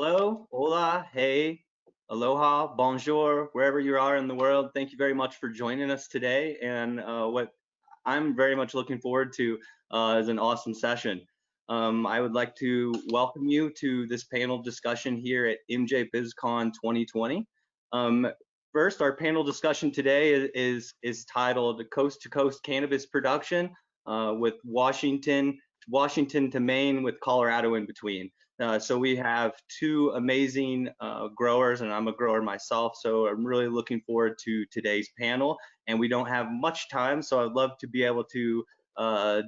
Hello, hola, hey, aloha, bonjour, wherever you are in the world. Thank you very much for joining us today. And what I'm very much looking forward to is an awesome session. I would like to welcome you to this panel discussion here at MJBizCon 2020. Um, First, our panel discussion today is titled Coast to Coast Cannabis Production with Washington to Maine with Colorado in between. So we have two amazing growers, and I'm a grower myself, so I'm really looking forward to today's panel. And we don't have much time, so I'd love to be able to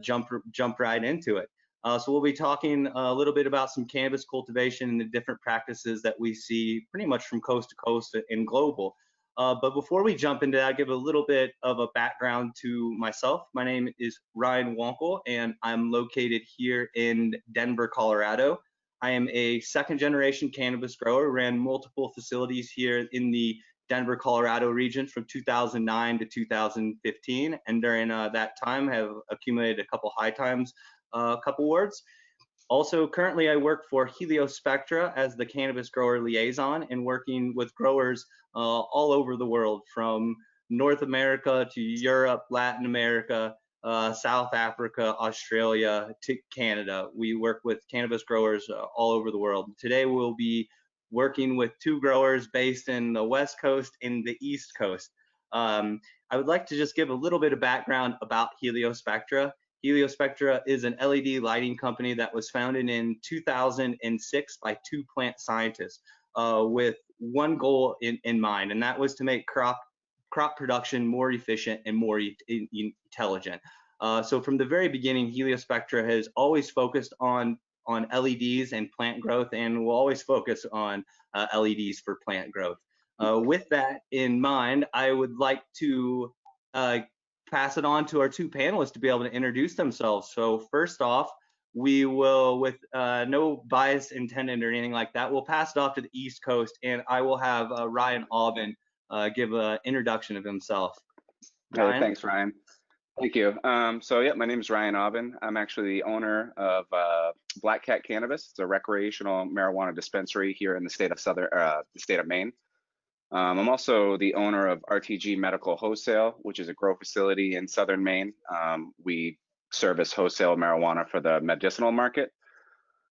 jump right into it. So we'll be talking a little bit about some cannabis cultivation and the different practices that we see pretty much from coast to coast and global. But before we jump into that, I'll give a little bit of a background to myself. My name is Ryan Wonkel, and I'm located here in Denver, Colorado. I am a second generation cannabis grower, ran multiple facilities here in the Denver, Colorado region from 2009 to 2015. And during that time have accumulated a couple high times, a couple awards. Also, currently I work for Heliospectra as the cannabis grower liaison and working with growers all over the world, from North America to Europe, Latin America, South Africa, Australia to Canada. We work with cannabis growers all over the world. Today we'll be working with two growers based in the West Coast and the East Coast. I would like to just give a little bit of background about Heliospectra. Heliospectra is an LED lighting company that was founded in 2006 by two plant scientists with one goal in mind, and that was to make crop production more efficient and more intelligent. So from the very beginning, Heliospectra has always focused on LEDs and plant growth, and will always focus on LEDs for plant growth. With that in mind, I would like to pass it on to our two panelists to be able to introduce themselves. So first off, we will, with no bias intended or anything like that, we'll pass it off to the East Coast, and I will have Ryan Aubin give an introduction of himself. Hey, thanks, Ryan. Thank you. So yeah, my name is Ryan Aubin. I'm actually the owner of Black Cat Cannabis. It's a recreational marijuana dispensary here in the state of Maine. I'm also the owner of RTG Medical Wholesale, which is a grow facility in southern Maine. We service wholesale marijuana for the medicinal market.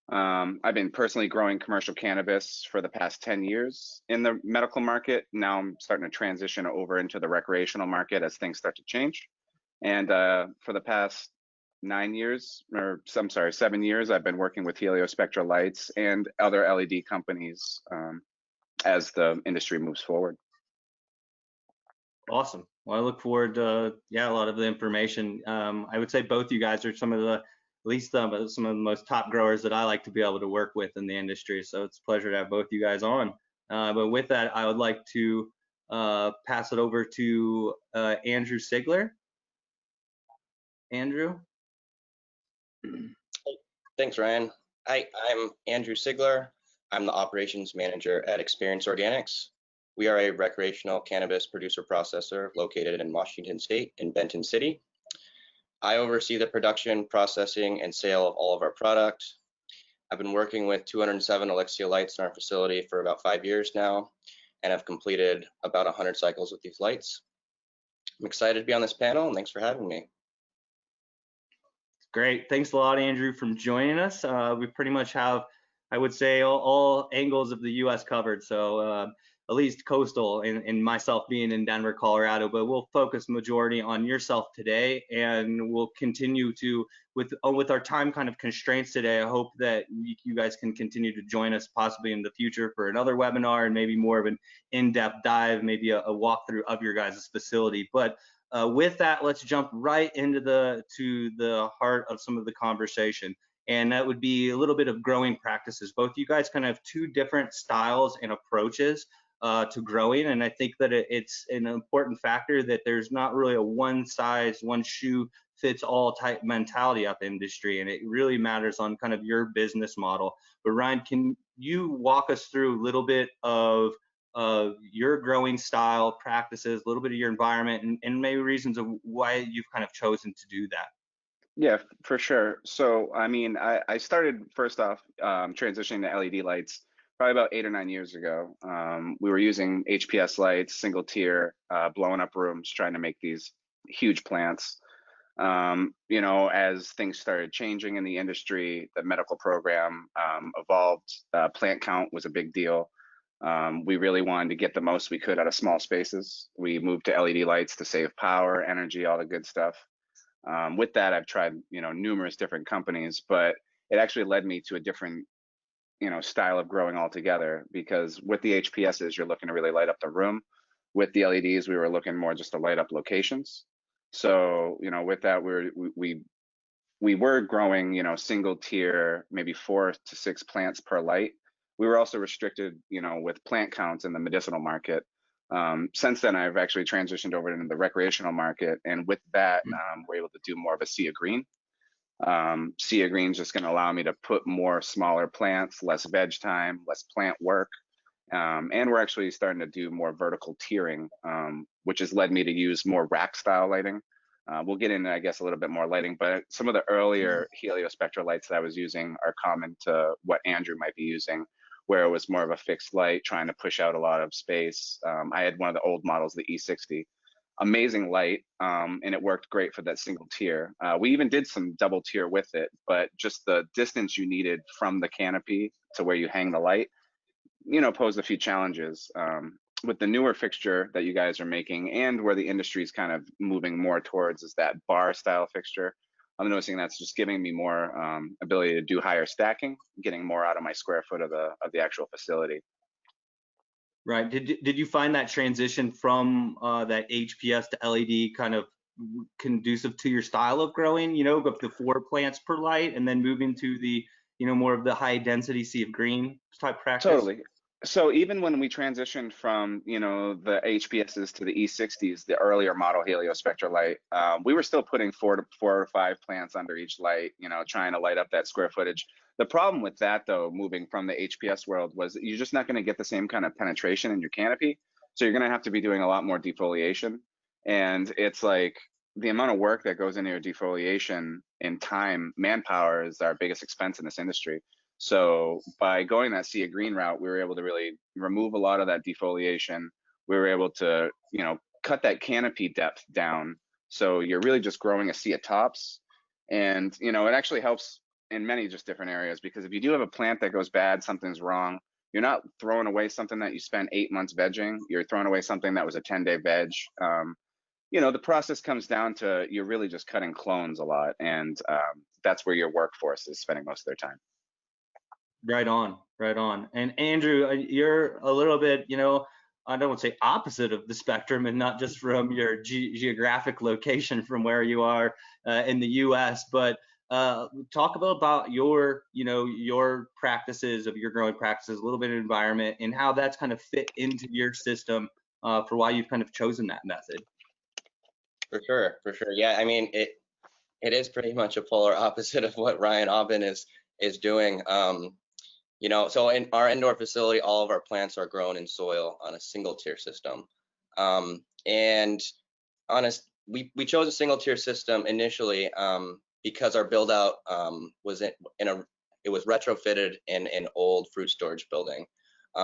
I've been personally growing commercial cannabis for the past 10 years in the medical market. Now I'm starting to transition over into the recreational market as things start to change. And for the past 7 years, I've been working with Heliospectra Lights and other LED companies as the industry moves forward. Awesome. Well, I look forward to a lot of the information. I would say both you guys are some of the some of the most top growers that I like to be able to work with in the industry. So it's a pleasure to have both you guys on. But with that, I would like to pass it over to Andrew Sigler. Andrew. Thanks, Ryan. Hi, I'm Andrew Sigler. I'm the operations manager at Experience Organics. We are a recreational cannabis producer processor located in Washington State in Benton City. I oversee the production, processing, and sale of all of our product. I've been working with 207 Elixia lights in our facility for about 5 years now, and have completed about 100 cycles with these lights. I'm excited to be on this panel, and thanks for having me. Great. Thanks a lot, Andrew, for joining us. We pretty much have, I would say, all angles of the U.S. covered. So at least coastal, and myself being in Denver, Colorado, but we'll focus majority on yourself today, and we'll continue to, with our time kind of constraints today, I hope that you guys can continue to join us possibly in the future for another webinar and maybe more of an in-depth dive, maybe a walkthrough of your guys' facility. But with that, let's jump right into the heart of some of the conversation. And that would be a little bit of growing practices. Both you guys kind of have two different styles and approaches to growing, and I think that it's an important factor that there's not really a one size, one shoe fits all type mentality up industry, and it really matters on kind of your business model. But Ryan, can you walk us through a little bit of your growing style, practices, a little bit of your environment, and maybe reasons of why you've kind of chosen to do that? Yeah, for sure. So, I mean, I started first off transitioning to LED lights probably about 8 or 9 years ago. We were using HPS lights, single tier, blowing up rooms, trying to make these huge plants. You know, as things started changing in the industry, the medical program evolved. Plant count was a big deal. We really wanted to get the most we could out of small spaces. We moved to LED lights to save power, energy, all the good stuff. With that, I've tried, you know, numerous different companies, but it actually led me to a different, you know, style of growing altogether, because with the HPSs, you're looking to really light up the room. With the LEDs, we were looking more just to light up locations. So, you know, with that, we were growing, you know, single tier, maybe 4 to 6 plants per light. We were also restricted, you know, with plant counts in the medicinal market. Since then, I've actually transitioned over into the recreational market, and with that, we're able to do more of a sea of green. Sea of green is just going to allow me to put more smaller plants, less veg time, less plant work. And we're actually starting to do more vertical tiering, which has led me to use more rack style lighting. We'll get into, I guess, a little bit more lighting, but some of the earlier heliospectral lights that I was using are common to what Andrew might be using, where it was more of a fixed light trying to push out a lot of space. I had one of the old models, the E60. Amazing light, and it worked great for that single tier. We even did some double tier with it, but just the distance you needed from the canopy to where you hang the light, you know, posed a few challenges. With the newer fixture that you guys are making, and where the industry is kind of moving more towards, is that bar style fixture. I'm noticing that's just giving me more ability to do higher stacking, getting more out of my square foot of the actual facility. Right. Did you find that transition from that HPS to LED kind of conducive to your style of growing? You know, up to 4 plants per light, and then moving to the, you know, more of the high density sea of green type practice? Totally. So even when we transitioned from, you know, the HPSs to the E60s, the earlier model heliospectral light, we were still putting 4 or 5 plants under each light, you know, trying to light up that square footage. The problem with that, though, moving from the HPS world, was that you're just not going to get the same kind of penetration in your canopy. So you're going to have to be doing a lot more defoliation. And it's like the amount of work that goes into your defoliation in time, manpower is our biggest expense in this industry. So by going that sea of green route, we were able to really remove a lot of that defoliation. We were able to, you know, cut that canopy depth down. So you're really just growing a sea of tops. And, you know, it actually helps in many just different areas, because if you do have a plant that goes bad, something's wrong, you're not throwing away something that you spent 8 months vegging. You're throwing away something that was a 10-day veg. You know, the process comes down to, you're really just cutting clones a lot. And that's where your workforce is spending most of their time. Right on, right on. And Andrew, you're a little bit, you know, I don't want to say opposite of the spectrum, and not just from your geographic location from where you are in the U.S., but talk about your, you know, your practices, of your growing practices, a little bit of environment, and how that's kind of fit into your system for why you've kind of chosen that method. For sure, for sure. Yeah, I mean, it is pretty much a polar opposite of what Ryan Aubin is doing. You know, so in our indoor facility, all of our plants are grown in soil on a single tier system. And we chose a single tier system initially because our build out was it was retrofitted in an old fruit storage building.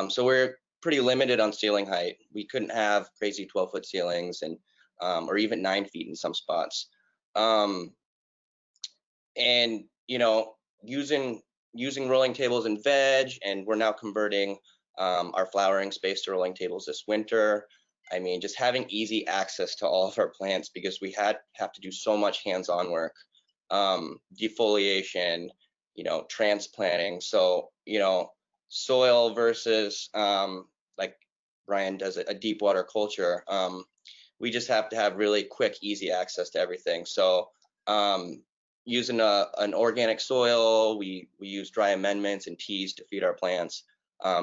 So we're pretty limited on ceiling height. We couldn't have crazy 12-foot ceilings, and or even 9 feet in some spots. And you know, using rolling tables and veg, and we're now converting our flowering space to rolling tables this winter. I mean, just having easy access to all of our plants, because we have to do so much hands-on work, defoliation, you know, transplanting. So, you know, soil versus like Ryan does a deep water culture. We just have to have really quick, easy access to everything. So using an organic soil, we use dry amendments and teas to feed our plants.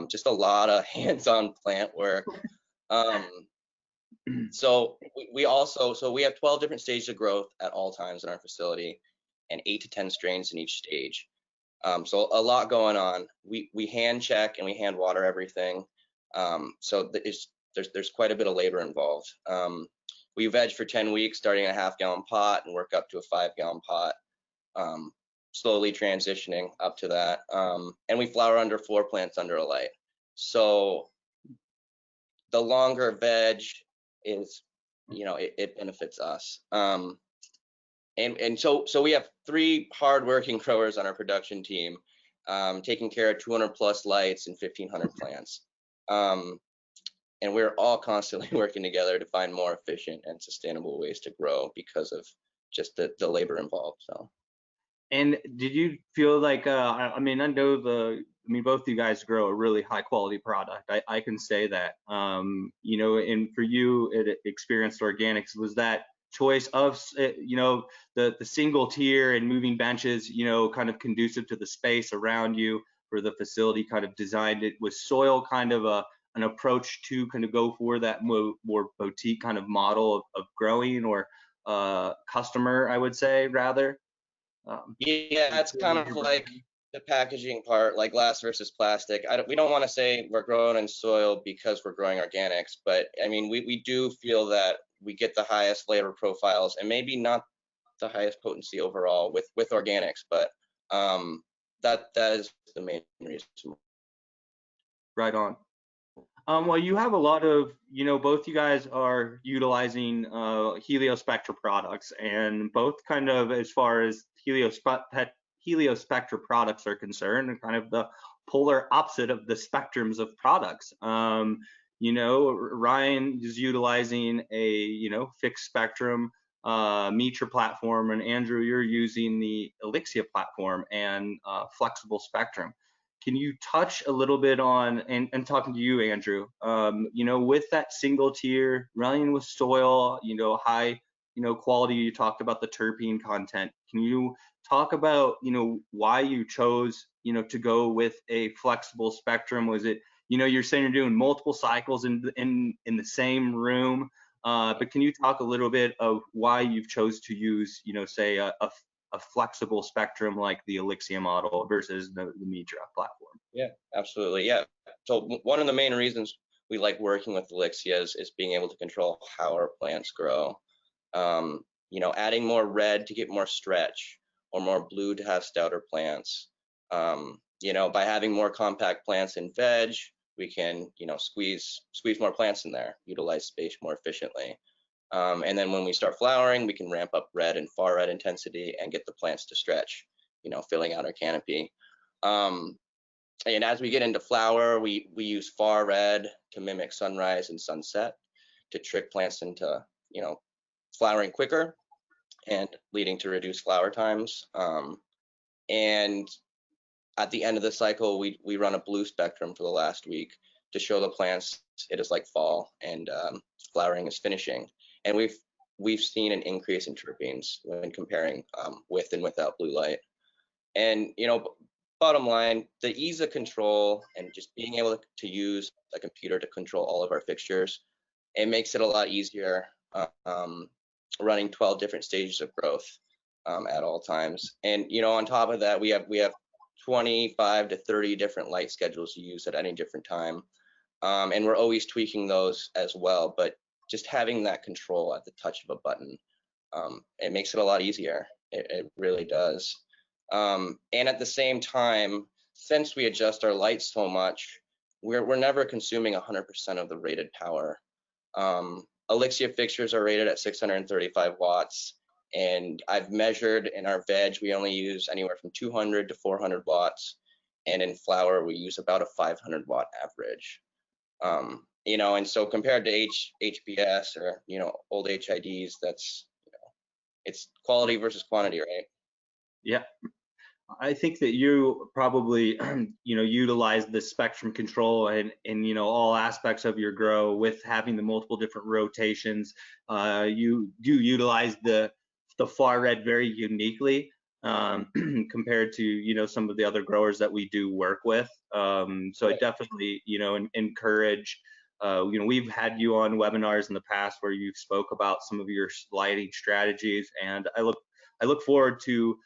Just a lot of hands-on plant work. So we have 12 different stages of growth at all times in our facility, and 8 to 10 strains in each stage. So a lot going on. We hand check and we hand water everything. So there's quite a bit of labor involved. We veg for 10 weeks, starting in a 1/2 gallon pot and work up to a 5 gallon pot. slowly transitioning up to that. And we flower under 4 plants under a light. So the longer veg is, it benefits us. And so we have 3 hardworking growers on our production team, taking care of 200 plus lights and 1,500 plants. And we're all constantly working together to find more efficient and sustainable ways to grow because of just the labor involved. So. And did you feel like, I mean, I know both of you guys grow a really high quality product. I can say that, and for you at Experienced Organics, was that choice of, the single tier and moving benches, kind of conducive to the space around you for the facility kind of designed it? Was soil kind of an approach to kind of go for that more boutique kind of model of growing, or customer, I would say, rather? Yeah, it's kind of like the packaging part, like glass versus plastic. We don't want to say we're growing in soil because we're growing organics, but I mean, we do feel that we get the highest flavor profiles and maybe not the highest potency overall with organics, but that is the main reason. Right on. Well, you have a lot of, both you guys are utilizing heliospectra products, and both kind of, as far as heliospectra products are concerned, are kind of the polar opposite of the spectrums of products. Ryan is utilizing a, fixed spectrum Mitra platform, and Andrew, you're using the Elixia platform and flexible spectrum. Can you touch a little bit on, and talking to you, Andrew, with that single tier, running with soil, high, quality, you talked about the terpene content. Can you talk about, why you chose, to go with a flexible spectrum? Was it, you're saying you're doing multiple cycles in the same room, but can you talk a little bit of why you've chose to use, say a flexible spectrum like the Elixia model versus the Mitra platform? Yeah, absolutely. Yeah. So one of the main reasons we like working with Elixia is being able to control how our plants grow. Adding more red to get more stretch, or more blue to have stouter plants. By having more compact plants in veg, we can, squeeze more plants in there, utilize space more efficiently. And then when we start flowering, we can ramp up red and far red intensity and get the plants to stretch, filling out our canopy. And as we get into flower, we use far red to mimic sunrise and sunset to trick plants into, flowering quicker and leading to reduced flower times. And at the end of the cycle, we run a blue spectrum for the last week to show the plants it is like fall and flowering is finishing. And we've seen an increase in terpenes when comparing with and without blue light. And bottom line, the ease of control and just being able to use a computer to control all of our fixtures, it makes it a lot easier running 12 different stages of growth at all times. And on top of that, we have 25 to 30 different light schedules to use at any different time. And we're always tweaking those as well, but just having that control at the touch of a button, it makes it a lot easier. It really does. And at the same time, since we adjust our lights so much, we're never consuming 100% of the rated power. Elixia fixtures are rated at 635 watts, and I've measured in our veg, we only use anywhere from 200 to 400 watts, and in flower, we use about a 500 watt average. And so compared to HBS or, old HIDs, that's, it's quality versus quantity, right? Yeah. I think that you probably, utilize the spectrum control and all aspects of your grow with having the multiple different rotations. You do utilize the far red very uniquely compared to, some of the other growers that we do work with. So I definitely, encourage, we've had you on webinars in the past where you've spoke about some of your lighting strategies, and I look forward to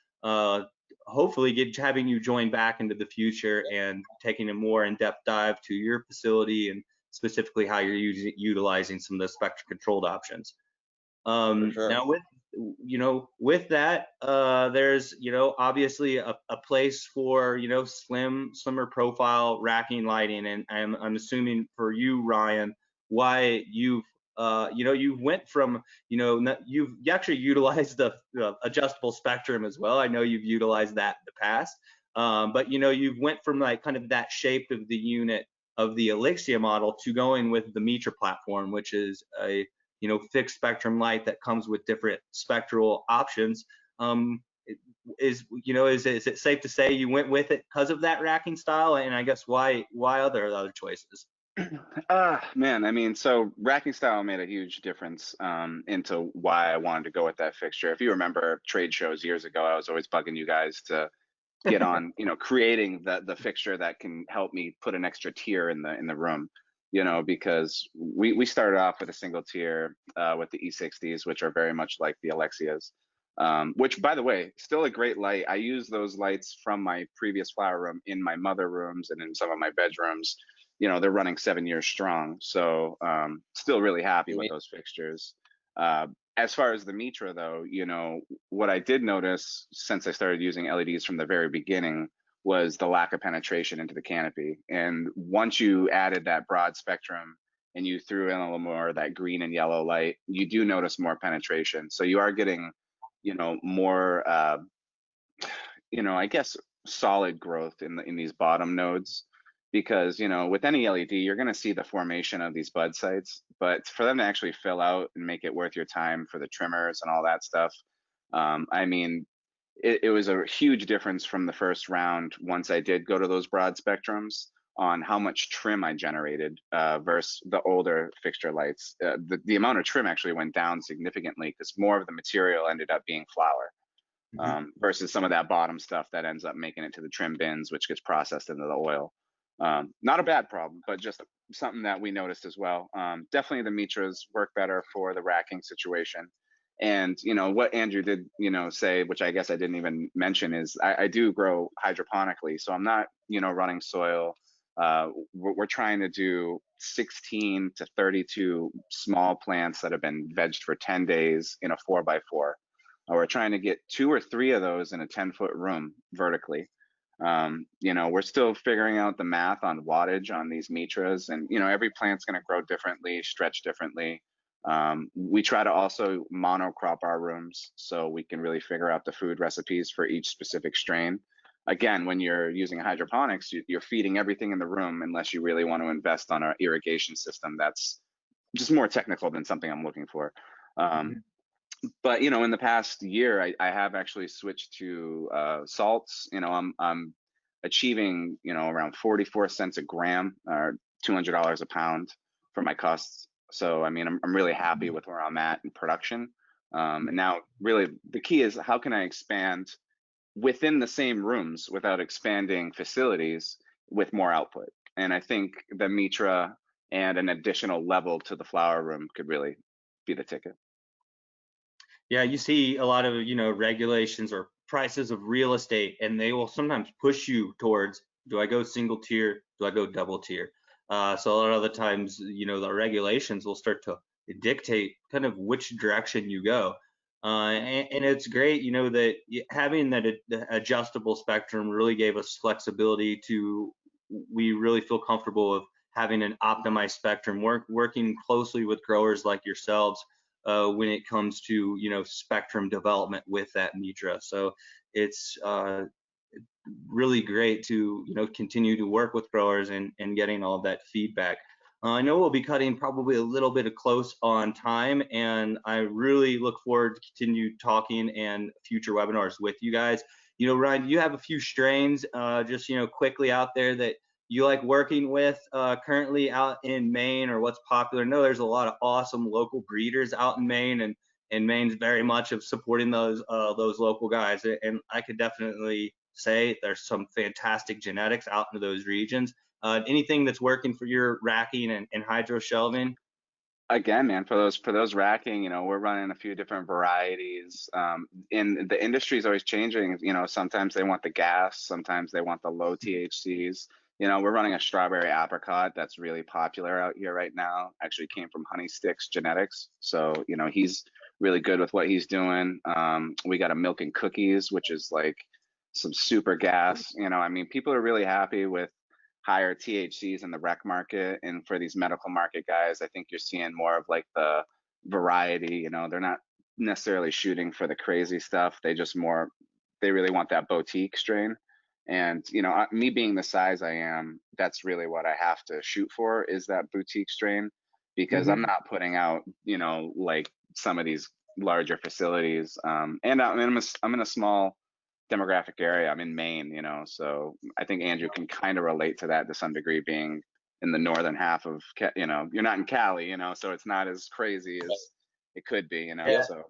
hopefully having you join back into the future and taking a more in-depth dive to your facility and specifically how you're utilizing some of the spectrum controlled options. Sure. Now with that, there's, obviously a place for, slimmer profile racking lighting. And I'm assuming for you, Ryan, why you went from, you've actually utilized the adjustable spectrum as well. I know you've utilized that in the past. But, you've went from like kind of that shape of the unit of the Elixia model to going with the Mitra platform, which is a fixed spectrum light that comes with different spectral options. Is it safe to say you went with it because of that racking style? And I guess why other choices? Man, I mean, so racking style made a huge difference into why I wanted to go with that fixture. If you remember trade shows years ago, I was always bugging you guys to get on, creating the fixture that can help me put an extra tier in the room, because we started off with a single tier with the E60s, which are very much like the Alexias, which, by the way, still a great light. I use those lights from my previous flower room in my mother rooms and in some of my bedrooms. They're running 7 years strong, so still really happy with those fixtures. As far as the Mitra, though, what I did notice since I started using LEDs from the very beginning was the lack of penetration into the canopy. And once you added that broad spectrum and you threw in a little more of that green and yellow light, you do notice more penetration. So you are getting, more, I guess, solid growth in these bottom nodes. Because with any LED, you're going to see the formation of these bud sites, but for them to actually fill out and make it worth your time for the trimmers and all that stuff, I mean, it was a huge difference from the first round once I did go to those broad spectrums on how much trim I generated versus the older fixture lights. The amount of trim actually went down significantly because more of the material ended up being flower. Versus some of that bottom stuff that ends up making it to the trim bins, which gets processed into the oil. Not a bad problem, but just something that we noticed as well. Definitely the Mitras work better for the racking situation. And, what Andrew did, say, which I guess I didn't even mention, is I do grow hydroponically. So I'm not, running soil. We're trying to do 16 to 32 small plants that have been vegged for 10 days in a 4x4. We're trying to get 2 or 3 of those in a 10-foot room vertically. We're still figuring out the math on wattage on these Mitras, and every plant's going to grow differently, stretch differently. We try to also monocrop our rooms so we can really figure out the food recipes for each specific strain. Again, when you're using hydroponics, you're feeding everything in the room unless you really want to invest on an irrigation system that's just more technical than something I'm looking for. But in the past year, I have actually switched to salts. I'm achieving around 44 cents a gram or $200 a pound for my costs. So I mean, I'm really happy with where I'm at in production. And now, really, the key is how can I expand within the same rooms without expanding facilities with more output? And I think the Mitra and an additional level to the flower room could really be the ticket. Yeah, you see a lot of, regulations or prices of real estate, and they will sometimes push you towards, do I go single tier? Do I go double tier? So a lot of the times, the regulations will start to dictate kind of which direction you go. And it's great, that having that adjustable spectrum really gave us flexibility to, we really feel comfortable with having an optimized spectrum, working closely with growers like yourselves when it comes to spectrum development with that Mitra. So it's really great to continue to work with growers and getting all that feedback. I know we'll be cutting probably a little bit of close on time, and I really look forward to continue talking and future webinars with you guys. Ryan, you have a few strains just quickly out there that you like working with currently out in Maine, or what's popular? I know there's a lot of awesome local breeders out in Maine, and Maine's very much of supporting those local guys. And I could definitely say there's some fantastic genetics out into those regions. Anything that's working for your racking and hydro shelving? Again, man, for those racking, we're running a few different varieties. In the industry is always changing. Sometimes they want the gas, sometimes they want the low THCs. We're running a strawberry apricot that's really popular out here right now. Actually came from Honey Sticks Genetics. So, he's really good with what he's doing. We got a milk and cookies, which is like some super gas. You know, I mean, people are really happy with higher THCs in the rec market, and for these medical market guys, I think you're seeing more of like the variety. You know, they're not necessarily shooting for the crazy stuff. They really want that boutique strain. And you know, me being the size I am, that's really what I have to shoot for, is that boutique strain, because I'm not putting out, you know, like some of these larger facilities. And I'm in a small demographic area. I'm in Maine, you know, so I think Andrew can kind of relate to that to some degree, being in the northern half of, you know, you're not in Cali, you know, so it's not as crazy as it could be, you know. Yeah. So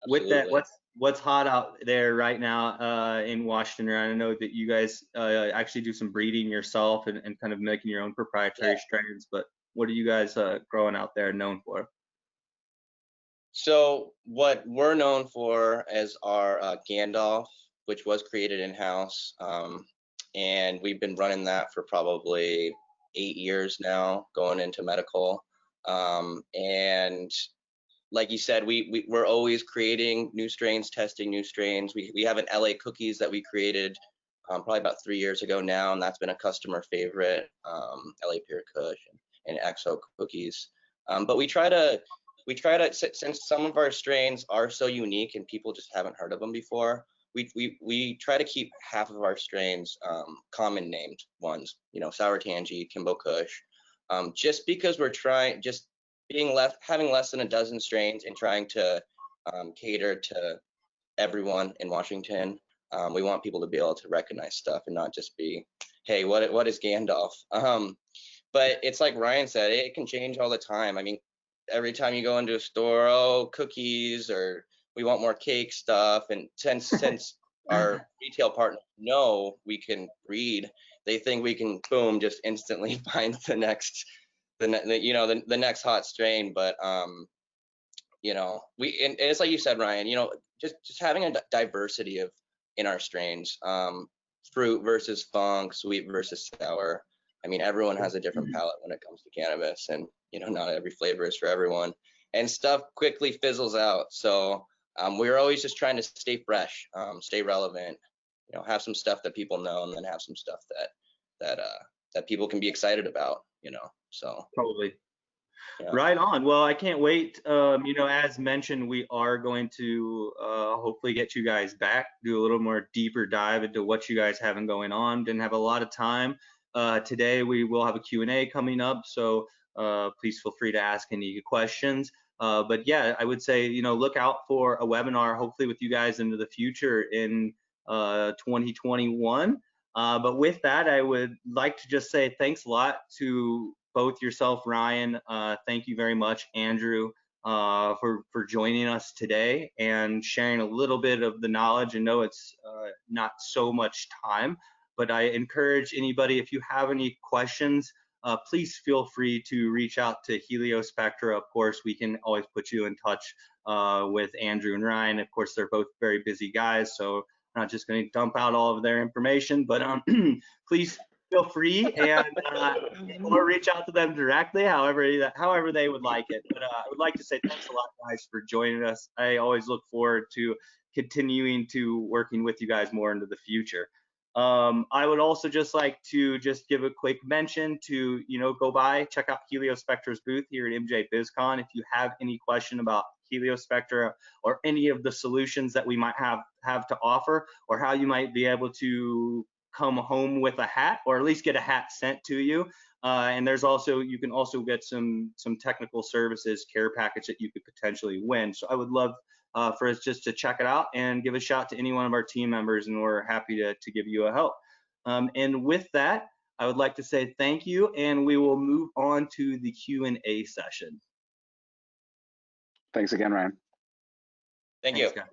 With that, Absolutely. what's hot out there right now in Washington? I know that you guys actually do some breeding yourself and kind of making your own proprietary strains, but what are you guys growing out there known for? So what we're known for is our Gandalf, which was created in-house, and we've been running that for probably 8 years now, going into medical. And like you said, we're always creating new strains, testing new strains. We have an LA cookies that we created probably about 3 years ago now, and that's been a customer favorite, LA Pure Kush and XO cookies. But we try to, since some of our strains are so unique and people just haven't heard of them before, we try to keep half of our strains common named ones, you know, Sour Tangy, Kimbo Kush, just because we're trying, just having less than a dozen strains and trying to cater to everyone in Washington. We want people to be able to recognize stuff and not just be, hey, what is Gandalf? But it's like Ryan said, it can change all the time. I mean, every time you go into a store, oh, cookies, or we want more cake stuff. And since our retail partners know we can breed, they think we can, boom, just instantly find the next hot strain. But you know, and it's like you said, Ryan, you know, just having a diversity of in our strains, fruit versus funk, sweet versus sour. I mean, everyone has a different palate when it comes to cannabis, and you know, not every flavor is for everyone, and stuff quickly fizzles out. So we're always just trying to stay fresh, stay relevant, you know, have some stuff that people know, and then have some stuff that people can be excited about, you know. So Totally. yeah. Right on. Well, I can't wait. You know, as mentioned, we are going to hopefully get you guys back, do a little more deeper dive into what you guys have going on. Didn't have a lot of time today. We will have a Q&A coming up, so please feel free to ask any questions. But yeah, I would say, you know, look out for a webinar, hopefully with you guys into the future in 2021. But with that, I would like to just say thanks a lot to both yourself, Ryan. Thank you very much, Andrew, for joining us today and sharing a little bit of the knowledge. I know it's not so much time, but I encourage anybody, if you have any questions, please feel free to reach out to Heliospectra. Of course, we can always put you in touch with Andrew and Ryan. Of course, they're both very busy guys, so I'm not just going to dump out all of their information, but please feel free and or reach out to them directly, however they would like it. But I would like to say thanks a lot, guys, for joining us. I always look forward to continuing to working with you guys more into the future. I would also just like to just give a quick mention to, you know, go by, check out Heliospectra's booth here at MJBizCon. If you have any question about Heliospectra or any of the solutions that we might have to offer, or how you might be able to come home with a hat, or at least get a hat sent to you. And there's also, you can also get some technical services care package that you could potentially win. So I would love for us just to check it out and give a shout to any one of our team members, and we're happy to give you a help. And with that, I would like to say thank you, and we will move on to the Q&A session. thanks again, Ryan. Thank you. Thanks, guys.